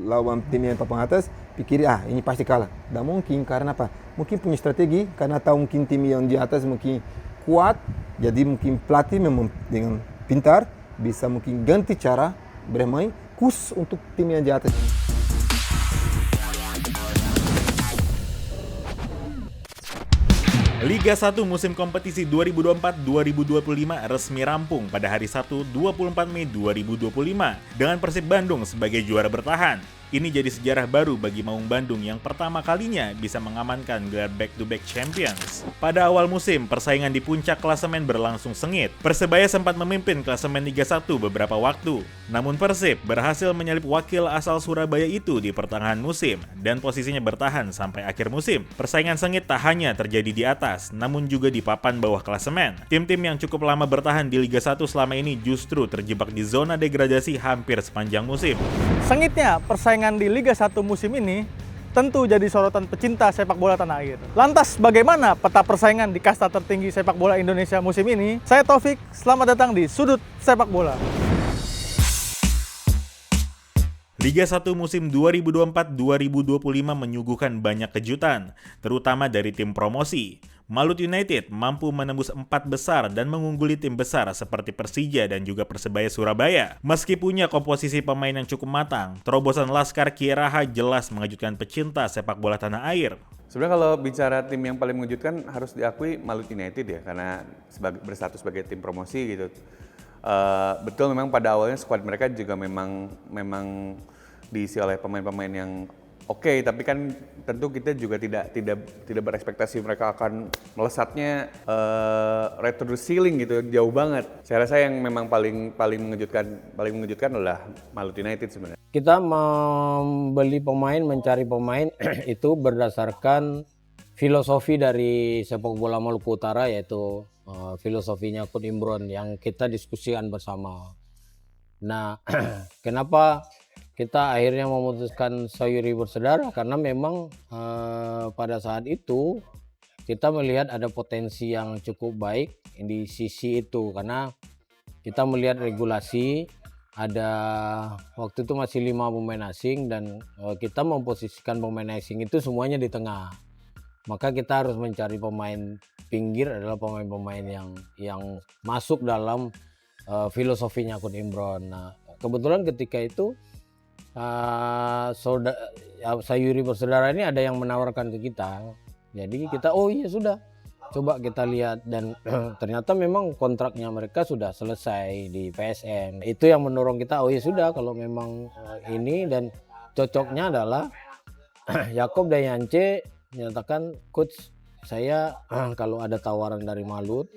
lawan tim yang papan atas, pikir ini pasti kalah. Tidak mungkin, karena apa? Mungkin punya strategi, karena tahu mungkin tim yang di atas mungkin kuat, jadi mungkin pelatih memang dengan pintar bisa mungkin ganti cara bermain khusus untuk tim yang di atas. Liga 1 musim kompetisi 2024-2025 resmi rampung pada hari Sabtu 24 Mei 2025 dengan Persib Bandung sebagai juara bertahan. Ini jadi sejarah baru bagi Maung Bandung yang pertama kalinya bisa mengamankan gelar back-to-back champions. Pada awal musim, persaingan di puncak klasemen berlangsung sengit. Persebaya sempat memimpin klasemen Liga 1 beberapa waktu. Namun Persib berhasil menyalip wakil asal Surabaya itu di pertengahan musim dan posisinya bertahan sampai akhir musim. Persaingan sengit tak hanya terjadi di atas, namun juga di papan bawah klasemen. Tim-tim yang cukup lama bertahan di Liga 1 selama ini justru terjebak di zona degradasi hampir sepanjang musim. Sengitnya persaingan di Liga 1 musim ini tentu jadi sorotan pecinta sepak bola tanah air. Lantas bagaimana peta persaingan di kasta tertinggi sepak bola Indonesia musim ini? Saya Taufik, selamat datang di Sudut Sepak Bola. Liga 1 musim 2024-2025 menyuguhkan banyak kejutan, terutama dari tim promosi. Malut United mampu menembus 4 besar dan mengungguli tim besar seperti Persija dan juga Persebaya Surabaya. Meski punya komposisi pemain yang cukup matang, terobosan Laskar Kieraha jelas mengejutkan pecinta sepak bola tanah air. Sebenarnya kalau bicara tim yang paling mengejutkan harus diakui Malut United ya, karena berstatus sebagai tim promosi gitu. Betul, memang pada awalnya skuad mereka juga memang diisi oleh pemain-pemain yang oke, tapi kan tentu kita juga tidak berekspektasi mereka akan melesatnya right to the ceiling gitu, jauh banget. Saya rasa yang memang paling mengejutkan adalah Malut United sebenarnya. Kita membeli pemain, mencari pemain itu berdasarkan filosofi dari sepak bola Maluku Utara, yaitu filosofinya Coach Imron yang kita diskusikan bersama. Nah, kenapa kita akhirnya memutuskan Sayuri Bersaudara? Karena memang pada saat itu kita melihat ada potensi yang cukup baik di sisi itu, karena kita melihat regulasi ada waktu itu masih 5 pemain asing dan kita memposisikan pemain asing itu semuanya di tengah. Maka kita harus mencari pemain pinggir adalah pemain-pemain yang masuk dalam filosofinya Coach Imron. Nah, kebetulan ketika itu Sayuri Bersaudara ini ada yang menawarkan ke kita, jadi kita oh iya sudah, coba kita lihat, dan ternyata memang kontraknya mereka sudah selesai di PSM. Itu yang mendorong kita oh iya sudah, kalau memang ini, dan cocoknya adalah Yakob Dayance menyatakan, coach saya kalau ada tawaran dari Malut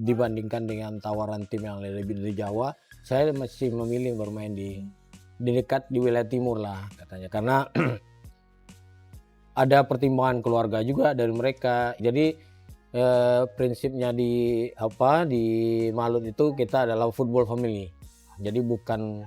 dibandingkan dengan tawaran tim yang lebih dari Jawa, saya masih memilih bermain di dekat di wilayah timur lah katanya, karena ada pertimbangan keluarga juga dari mereka. Jadi prinsipnya di Malut itu kita adalah football family. Jadi bukan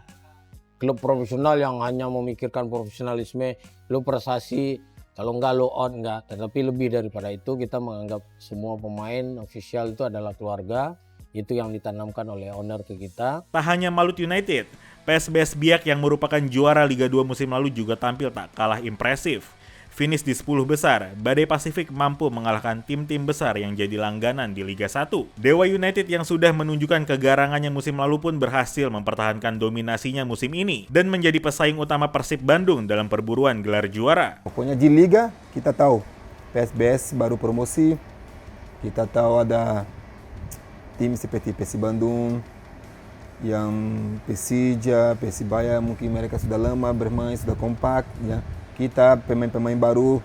klub profesional yang hanya memikirkan profesionalisme, lu prestasi, kalau enggak lu out, enggak. Tetapi lebih daripada itu, kita menganggap semua pemain official itu adalah keluarga. Itu yang ditanamkan oleh owner ke kita. Tak hanya Malut United, PSBS Biak yang merupakan juara Liga 2 musim lalu juga tampil tak kalah impresif. Finish di 10 besar, Badai Pasifik mampu mengalahkan tim-tim besar yang jadi langganan di Liga 1. Dewa United yang sudah menunjukkan kegarangannya musim lalu pun berhasil mempertahankan dominasinya musim ini dan menjadi pesaing utama Persib Bandung dalam perburuan gelar juara. Pokoknya di Liga kita tahu PSBS baru promosi, kita tahu ada tim seperti Persib Bandung, yang Persija, Persibaya mungkin mereka sudah lama bermain, sudah kompak ya. Kita pemain-pemain baru,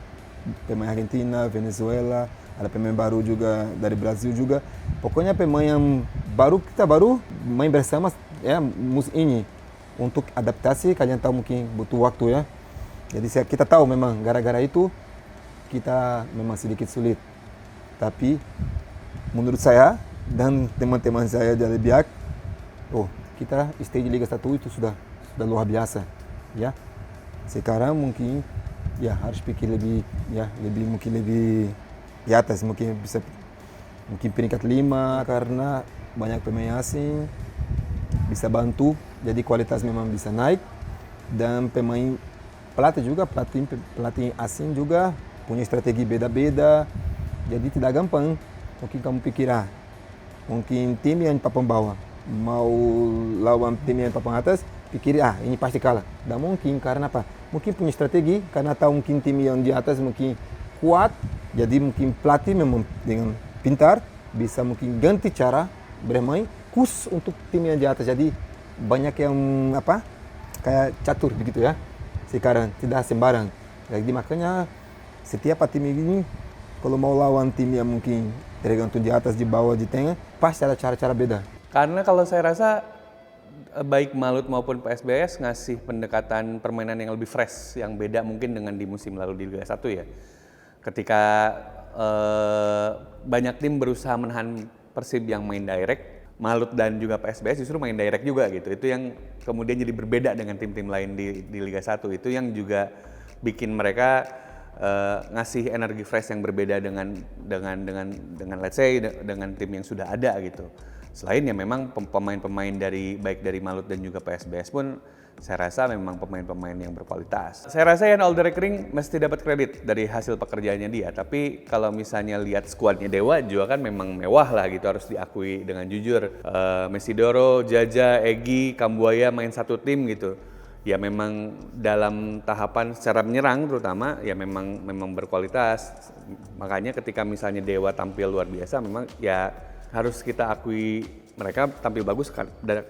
pemain Argentina, Venezuela, ada pemain baru juga dari Brasil juga. Pokoknya pemain yang baru, kita baru main bersama ya musim ini. Untuk adaptasi kalian tahu mungkin butuh waktu ya. Jadi kita tahu memang gara-gara itu kita memang sedikit sulit. Tapi menurut saya dan teman-teman saya dari Biak, kita stay di Liga 1 itu sudah luar biasa ya. Sekarang mungkin ya harus pikir lebih di atas, mungkin bisa peringkat 5 karena banyak pemain asing bisa bantu, jadi kualitas memang bisa naik. Dan pemain pelatih juga, pelatih asing juga punya strategi beda-beda. Jadi tidak gampang. Mungkin kamu pikir, mungkin tim yang papan bawah mau lawan tim yang papan atas, pikir ini pasti kalah. Tidak mungkin, karena apa? Mungkin punya strategi, karena tahu mungkin tim yang di atas mungkin kuat, jadi mungkin pelatih memang dengan pintar bisa mungkin ganti cara bermain khusus untuk tim yang di atas. Jadi banyak yang kayak catur begitu ya. Sekarang tidak sembarang. Jadi makanya setiap tim ini kalau mau lawan tim yang mungkin tergantung di atas, di bawah, di tengah, pasti ada cara-cara beda. Karena kalau saya rasa baik Malut maupun PSBS ngasih pendekatan permainan yang lebih fresh, yang beda mungkin dengan di musim lalu di Liga 1 ya. Ketika banyak tim berusaha menahan Persib yang main direct, Malut dan juga PSBS justru main direct juga gitu. Itu yang kemudian jadi berbeda dengan tim-tim lain di Liga 1. Itu yang juga bikin mereka ngasih energi fresh yang berbeda dengan let's say dengan tim yang sudah ada gitu. Selain ya memang pemain-pemain baik dari Malut dan juga PSBS pun saya rasa memang pemain-pemain yang berkualitas. Saya rasa Yan Alderekring mesti dapat kredit dari hasil pekerjaannya dia. Tapi kalau misalnya lihat skuadnya Dewa juga kan memang mewah lah gitu, harus diakui dengan jujur. Mesidoro, Jaja, Egy, Kambuaya main satu tim gitu. Ya memang dalam tahapan secara menyerang terutama ya memang berkualitas. Makanya ketika misalnya Dewa tampil luar biasa, memang ya harus kita akui mereka tampil bagus dan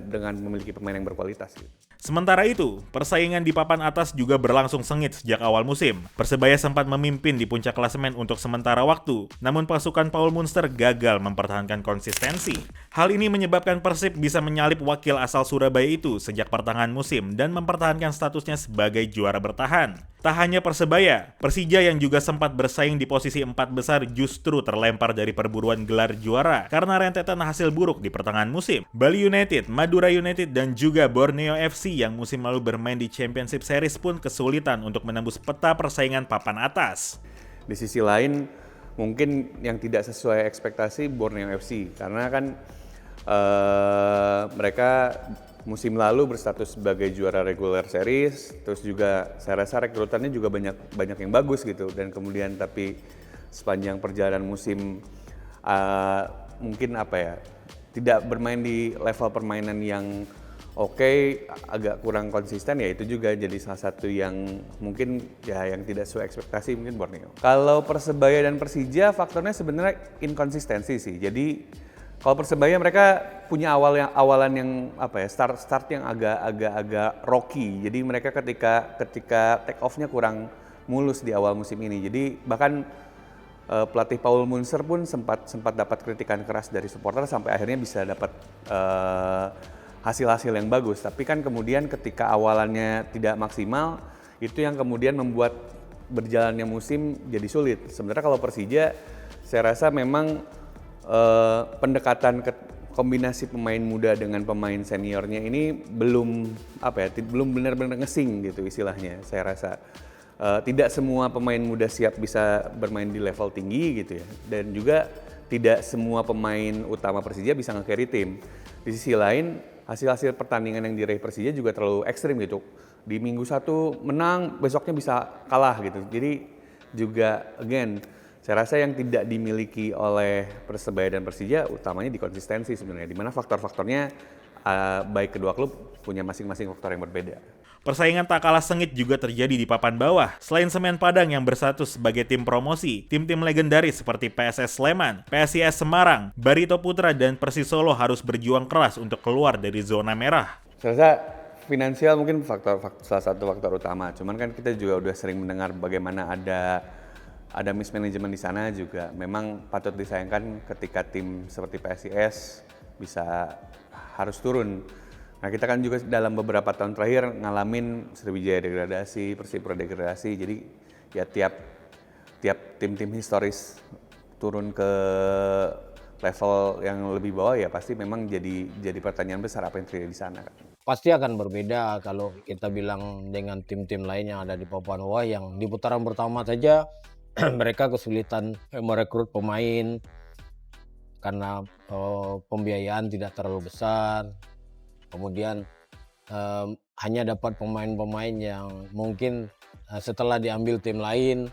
dengan memiliki pemain yang berkualitas. Sementara itu, persaingan di papan atas juga berlangsung sengit sejak awal musim. Persebaya sempat memimpin di puncak klasemen untuk sementara waktu, namun pasukan Paul Munster gagal mempertahankan konsistensi. Hal ini menyebabkan Persib bisa menyalip wakil asal Surabaya itu sejak pertengahan musim dan mempertahankan statusnya sebagai juara bertahan. Tak hanya Persebaya, Persija yang juga sempat bersaing di posisi 4 besar justru terlempar dari perburuan gelar juara karena rentetan hasil buruk di pertengahan musim. Bali United, Madura United, dan juga Borneo FC yang musim lalu bermain di Championship Series pun kesulitan untuk menembus peta persaingan papan atas. Di sisi lain, mungkin yang tidak sesuai ekspektasi Borneo FC karena kan mereka musim lalu berstatus sebagai juara regular series, terus juga saya rasa rekrutannya juga banyak yang bagus gitu, dan kemudian tapi sepanjang perjalanan musim mungkin tidak bermain di level permainan yang oke, agak kurang konsisten, ya itu juga jadi salah satu yang mungkin ya yang tidak sesuai ekspektasi mungkin Borneo. Kalau Persebaya dan Persija faktornya sebenarnya inkonsistensi sih. Jadi kalau Persebaya mereka punya awalan yang start yang agak rocky. Jadi mereka ketika take off-nya kurang mulus di awal musim ini. Jadi bahkan pelatih Paul Munster pun sempat dapat kritikan keras dari supporter sampai akhirnya bisa dapat hasil-hasil yang bagus. Tapi kan kemudian ketika awalannya tidak maksimal, itu yang kemudian membuat berjalannya musim jadi sulit. Sebenarnya kalau Persija, saya rasa memang pendekatan kombinasi pemain muda dengan pemain seniornya ini belum benar-benar ngesing gitu istilahnya. Saya rasa tidak semua pemain muda siap bisa bermain di level tinggi gitu ya, dan juga tidak semua pemain utama Persija bisa nge-carry tim. Di sisi lain, hasil-hasil pertandingan yang diraih Persija juga terlalu ekstrim gitu. Di minggu satu menang, besoknya bisa kalah gitu. Jadi juga again, saya rasa yang tidak dimiliki oleh Persebaya dan Persija utamanya di konsistensi sebenarnya, di mana faktor-faktornya baik kedua klub punya masing-masing faktor yang berbeda. Persaingan tak kalah sengit juga terjadi di papan bawah. Selain Semen Padang yang berstatus sebagai tim promosi, tim-tim legendaris seperti PSS Sleman, PSIS Semarang, Barito Putra, dan Persis Solo harus berjuang keras untuk keluar dari zona merah. Saya rasa finansial mungkin salah satu faktor utama. Cuman kan kita juga udah sering mendengar bagaimana ada mismanagement di sana juga. Memang patut disayangkan ketika tim seperti PSIS harus turun. Nah, kita kan juga dalam beberapa tahun terakhir ngalamin Sriwijaya degradasi, Persipura degradasi. Jadi ya tiap tim-tim historis turun ke level yang lebih bawah, ya pasti memang jadi pertanyaan besar apa yang terjadi di sana. Pasti akan berbeda kalau kita bilang dengan tim-tim lain yang ada di papan bawah yang di putaran pertama saja mereka kesulitan merekrut pemain karena pembiayaan tidak terlalu besar. Kemudian hanya dapat pemain-pemain yang mungkin setelah diambil tim lain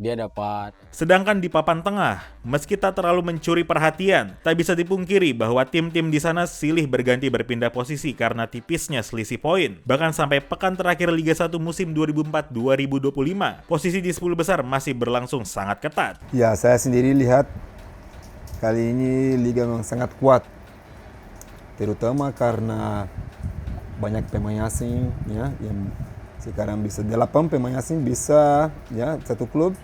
dia dapat. Sedangkan di papan tengah, meski tak terlalu mencuri perhatian, tak bisa dipungkiri bahwa tim-tim di sana silih berganti berpindah posisi karena tipisnya selisih poin. Bahkan sampai pekan terakhir Liga 1 musim 2004-2025, posisi di 10 besar masih berlangsung sangat ketat. Ya, saya sendiri lihat kali ini Liga memang sangat kuat. Terutama karena banyak pemain asing ya, yang sekarang bisa 8 pemain asing bisa ya satu klub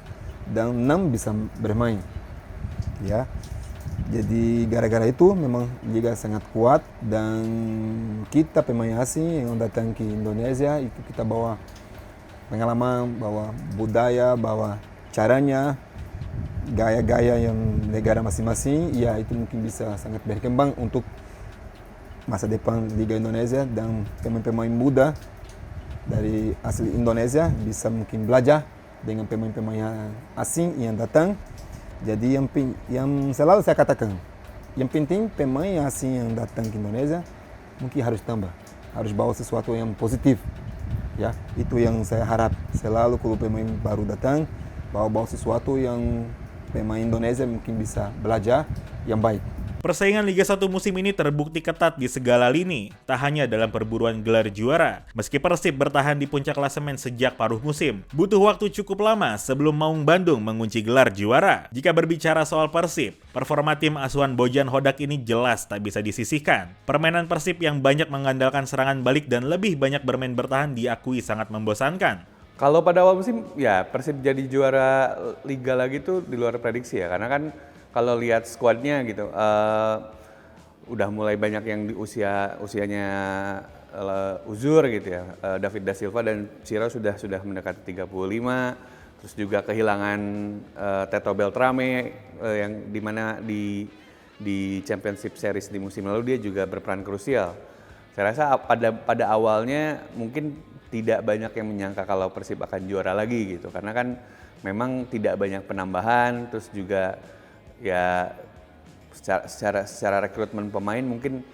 dan 6 bisa bermain ya. Jadi gara-gara itu memang liga sangat kuat dan kita pemain asing yang datang ke Indonesia itu kita bawa pengalaman, bawa budaya, bawa caranya, gaya-gaya yang negara masing-masing ya, itu mungkin bisa sangat berkembang untuk masa depan Liga Indonesia, dan pemain-pemain muda dari asli Indonesia bisa mungkin belajar dengan pemain-pemain asing yang datang. Jadi yang selalu saya katakan, yang penting pemain asing yang datang ke Indonesia mungkin harus tambah, harus bawa sesuatu yang positif. Ya, itu yang saya harap selalu kalau pemain baru datang bawa sesuatu yang pemain Indonesia mungkin bisa belajar yang baik. Persaingan Liga 1 musim ini terbukti ketat di segala lini, tak hanya dalam perburuan gelar juara. Meski Persib bertahan di puncak klasemen sejak paruh musim, butuh waktu cukup lama sebelum Maung Bandung mengunci gelar juara. Jika berbicara soal Persib, performa tim asuhan Bojan Hodak ini jelas tak bisa disisihkan. Permainan Persib yang banyak mengandalkan serangan balik dan lebih banyak bermain bertahan diakui sangat membosankan. Kalau pada awal musim, ya Persib jadi juara Liga lagi tuh di luar prediksi ya, karena kan kalau lihat skuadnya gitu, udah mulai banyak yang di usianya uzur gitu ya. David Da Silva dan Ciro sudah mendekati 35, terus juga kehilangan Teto Beltrame yang dimana di Championship Series di musim lalu dia juga berperan krusial. Saya rasa pada awalnya mungkin tidak banyak yang menyangka kalau Persib akan juara lagi gitu, karena kan memang tidak banyak penambahan, terus juga ya secara rekrutmen pemain mungkin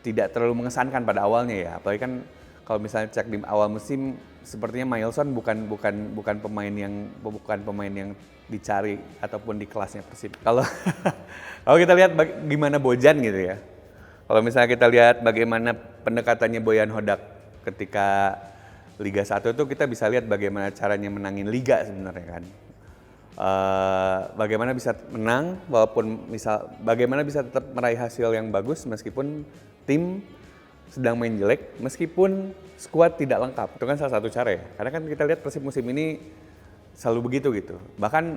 tidak terlalu mengesankan pada awalnya ya. Apalagi kan kalau misalnya cek di awal musim sepertinya Mailson bukan pemain yang dicari ataupun di kelasnya Persib. Kalau kita lihat gimana Bojan gitu ya. Kalau misalnya kita lihat bagaimana pendekatannya Boyan Hodak ketika Liga 1 itu, kita bisa lihat bagaimana caranya menangin liga sebenarnya kan. Bagaimana bisa menang walaupun bagaimana bisa tetap meraih hasil yang bagus meskipun tim sedang main jelek, meskipun skuad tidak lengkap. Itu kan salah satu cara ya. Karena kan kita lihat Persib musim ini selalu begitu gitu. Bahkan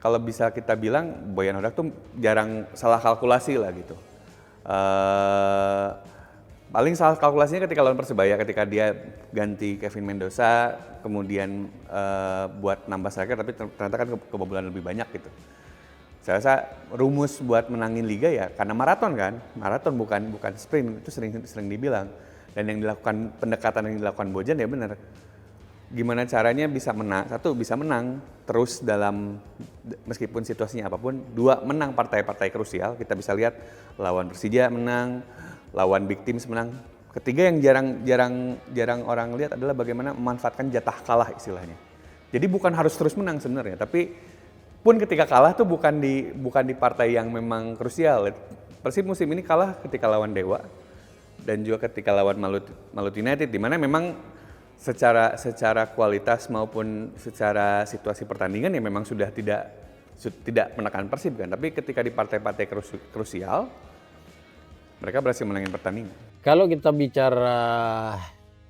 kalau bisa kita bilang Boyan Hodak tuh jarang salah kalkulasi lah gitu. Paling salah kalkulasinya ketika lawan Persebaya, ketika dia ganti Kevin Mendoza, kemudian buat nambah striker, tapi ternyata kan kebobolan lebih banyak gitu. Saya rasa rumus buat menangin liga ya karena maraton kan, maraton bukan sprint, itu sering dibilang. Dan yang dilakukan, pendekatan yang dilakukan Bojan ya benar. Gimana caranya bisa menang, satu bisa menang terus dalam meskipun situasinya apapun, dua menang partai-partai krusial, kita bisa lihat lawan Persija menang, lawan big teams menang. Ketiga yang jarang orang lihat adalah bagaimana memanfaatkan jatah kalah istilahnya. Jadi bukan harus terus menang sebenarnya, tapi pun ketika kalah tuh bukan di partai yang memang krusial. Persib musim ini kalah ketika lawan Dewa dan juga ketika lawan Malut United, di mana memang secara kualitas maupun secara situasi pertandingan ya memang sudah tidak menekan Persib kan. Tapi ketika di partai-partai krusial mereka berhasil menangin pertandingan. Kalau kita bicara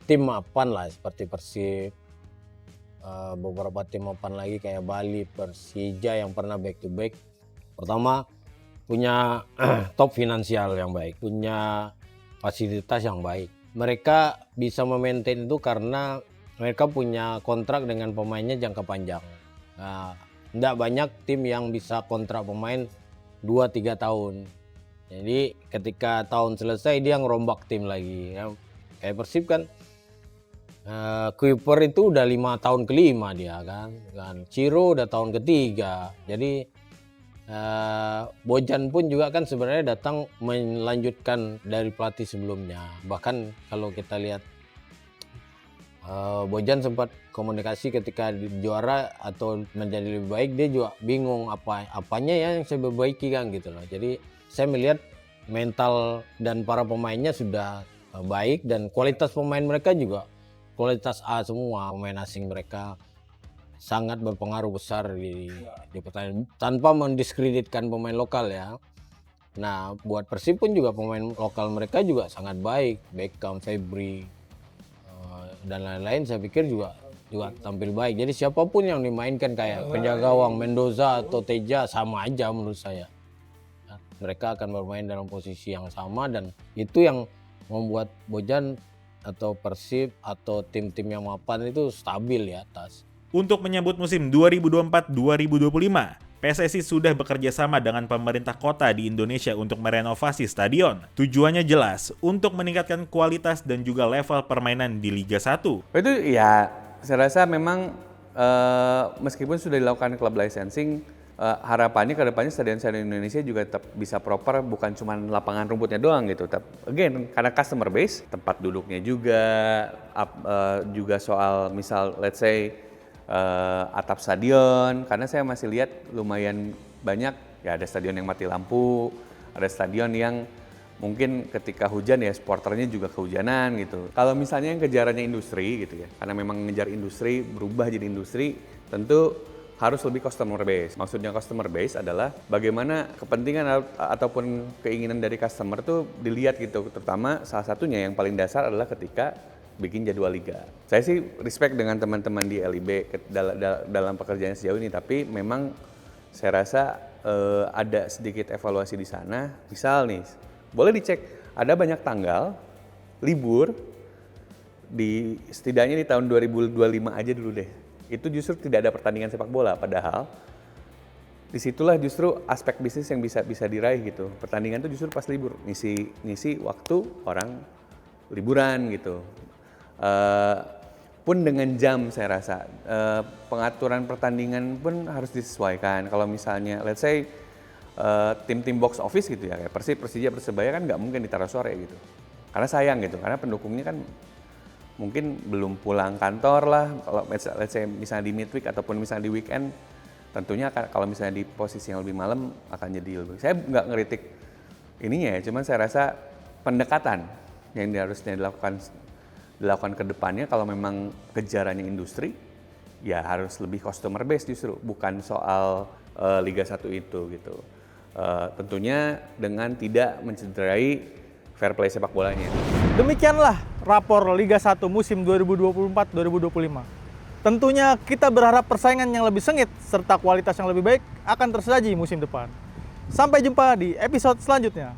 tim mapan lah seperti Persib, beberapa tim mapan lagi kayak Bali, Persija yang pernah back to back. Pertama punya top finansial yang baik, punya fasilitas yang baik. Mereka bisa memaintain itu karena mereka punya kontrak dengan pemainnya jangka panjang. Nah, tidak banyak tim yang bisa kontrak pemain 2-3 tahun. Jadi ketika tahun selesai dia ngerombak tim lagi. Ya, kayak Persib kan, Kuiper itu udah 5 tahun kelima dia kan. Ciro udah tahun ketiga. Jadi Bojan pun juga kan sebenarnya datang melanjutkan dari pelatih sebelumnya. Bahkan kalau kita lihat Bojan sempat komunikasi ketika juara atau menjadi lebih baik, dia juga bingung apanya yang saya perbaiki kan gitu loh. Jadi saya melihat mental dan para pemainnya sudah baik dan kualitas pemain mereka juga kualitas A semua. Pemain asing mereka sangat berpengaruh besar di pertandingan tanpa mendiskreditkan pemain lokal ya. Nah, buat Persib pun juga pemain lokal mereka juga sangat baik, Beckham, Febri, dan lain-lain saya pikir juga tampil baik. Jadi siapapun yang dimainkan kayak penjaga gawang Mendoza atau Teja sama aja menurut saya. Nah, mereka akan bermain dalam posisi yang sama dan itu yang membuat Bojan atau Persib atau tim-tim yang mapan itu stabil di atas. Untuk menyambut musim 2024-2025, PSSI sudah bekerja sama dengan pemerintah kota di Indonesia untuk merenovasi stadion. Tujuannya jelas, untuk meningkatkan kualitas dan juga level permainan di Liga 1. Itu ya, saya rasa memang meskipun sudah dilakukan club licensing, harapannya ke depannya stadion-stadion Indonesia juga tetap bisa proper, bukan cuma lapangan rumputnya doang gitu. Again, karena customer base, tempat duduknya juga, juga soal misal let's say atap stadion, karena saya masih lihat lumayan banyak ya, ada stadion yang mati lampu, ada stadion yang mungkin ketika hujan ya supporternya juga kehujanan gitu. Kalau misalnya yang kejarannya industri gitu ya, karena memang ngejar industri, berubah jadi industri, tentu harus lebih customer base. Maksudnya customer base adalah bagaimana kepentingan ataupun keinginan dari customer tuh dilihat gitu, terutama salah satunya yang paling dasar adalah ketika bikin jadwal liga. Saya sih respect dengan teman-teman di LIB dalam pekerjaan sejauh ini, tapi memang saya rasa ada sedikit evaluasi di sana. Misal nih, boleh dicek, ada banyak tanggal libur di setidaknya di tahun 2025 aja dulu deh. Itu justru tidak ada pertandingan sepak bola, padahal disitulah justru aspek bisnis yang bisa diraih gitu. Pertandingan itu justru pas libur, ngisi waktu orang liburan gitu. Pun dengan jam saya rasa pengaturan pertandingan pun harus disesuaikan. Kalau misalnya let's say tim-tim box office gitu ya, kayak Persib, Persija, Persebaya kan nggak mungkin ditaruh sore gitu, karena sayang gitu, karena pendukungnya kan mungkin belum pulang kantor lah. Kalau let's say misalnya di midweek ataupun misalnya di weekend, tentunya kalau misalnya di posisi yang lebih malam akan jadi lebih. Saya nggak ngeritik ininya ya, cuman saya rasa pendekatan yang harusnya dilakukan ke depannya kalau memang kejarannya industri, ya harus lebih customer base justru, bukan soal Liga 1 itu gitu. Tentunya dengan tidak mencederai fair play sepak bolanya. Demikianlah rapor Liga 1 musim 2024-2025. Tentunya kita berharap persaingan yang lebih sengit serta kualitas yang lebih baik akan tersaji musim depan. Sampai jumpa di episode selanjutnya.